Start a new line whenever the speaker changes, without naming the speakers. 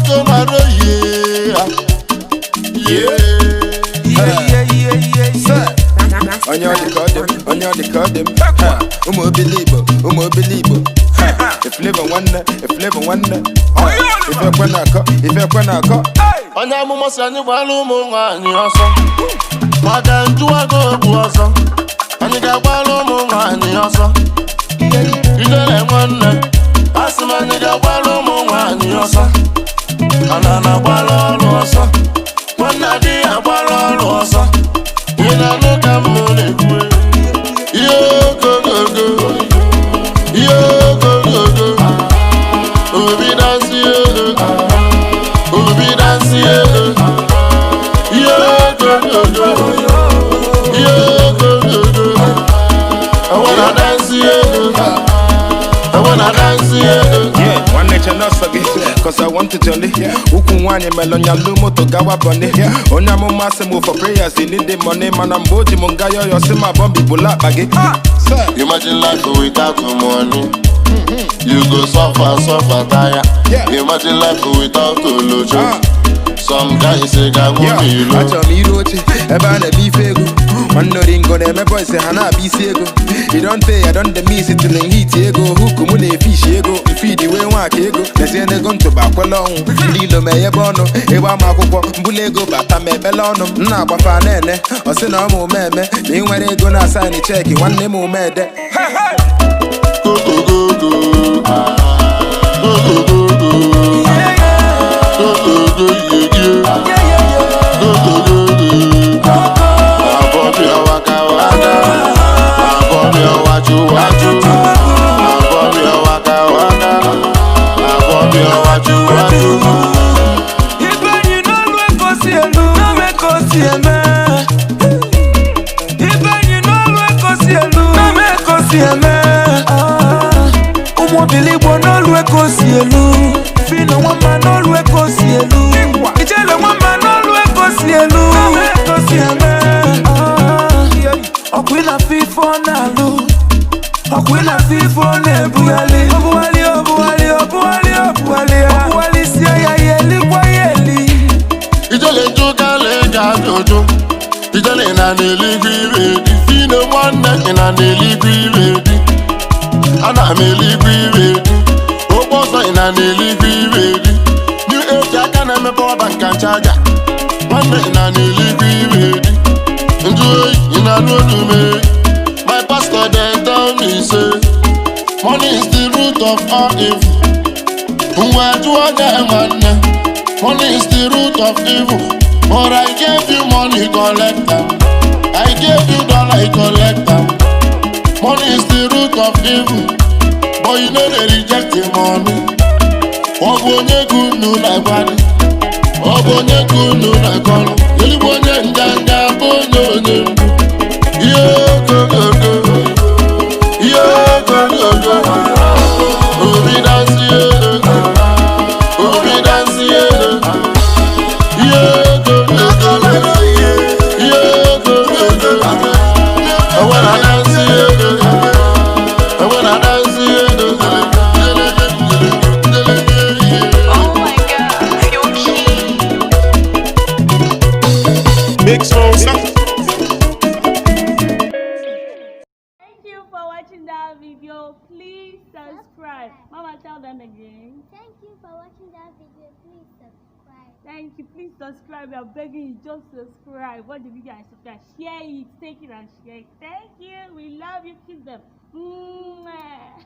go maro yeah.
Onye the codem. Umo believe. If live one. If you
Onye amụma si anyị gbara ụmụ nwaanyị ọsọ maka njụwago bụ ọsọ anyị ga-agbara ụmụ nwaanyị ọsọ ijele nwanne asị m anyị ga-agbara ụmụ nwaanyị ọsọ ana na-agbara ọrụ ọsọ nwanne dị agbara ọrụ ọsọ ị na-anụ ka m na-ekwu ihe ogogogo obi dansi Obi dansi I wanna dance
yeah, one nature not forget. Cause I want to jolly. Ukunwanye melonya lumo to gawa bunny. Onya mo massimo for prayers, they need the money. Man, I'm boji mungayo, you see my bombi bula baggy.
Imagine life without money. You go suffer, tire. Imagine life without lojo. Some guys say I want me low.
I me roche, eba na be fego. One no ringo, my boy say hana be sego. You don't pay, I don't the miss it till heat ego. Who come on a fish ego? Feed the way one ego. Let's end the gun to back along. Lilo me bono, ewa makuko, bulego, bata me belono. Na bafa nene, or send a mo meme. They when they gonna sign a check, one name mo mede.
Bilibo no lwe kosielu Fino wama no lwe kosielu Ijele wama no lwe kosielu Okwila fifo na lu Okwila fifo ne buali Obuali siya ya yeli kwa yeli
Ijele njuka lega jojo Ijele na neligwi Fino mwane na neligwi Ana meligwi Oboso ina neligwi New age aka na mepo bank and charger One ina neligwi Enjoy ina no me. My pastor then tell me say money is the root of all evil. Money is the root of evil. But I gave you money, collect them. I gave you dollar, collect them. Money is the root of evil. But you know they reject the money. Obonye kunu na body. Obonye kunu na kono. Yeli bonye njanga bonye onye. Yo go go go. Yo go go go. Obi dance ye. Obi dance ye. Yo go go go. Yo go go go. I wanna dance ye. I wanna dance ye.
Oh my God, you're key.
Big strong sound.
Thank you for watching that video. Please subscribe. Mama, tell them again.
Thank you for watching that video. Please subscribe.
Thank you. Please subscribe. We are begging you, just subscribe. Watch the video and subscribe. Share it. Take it and share it. Thank you. We love you. Kiss them. Mwah.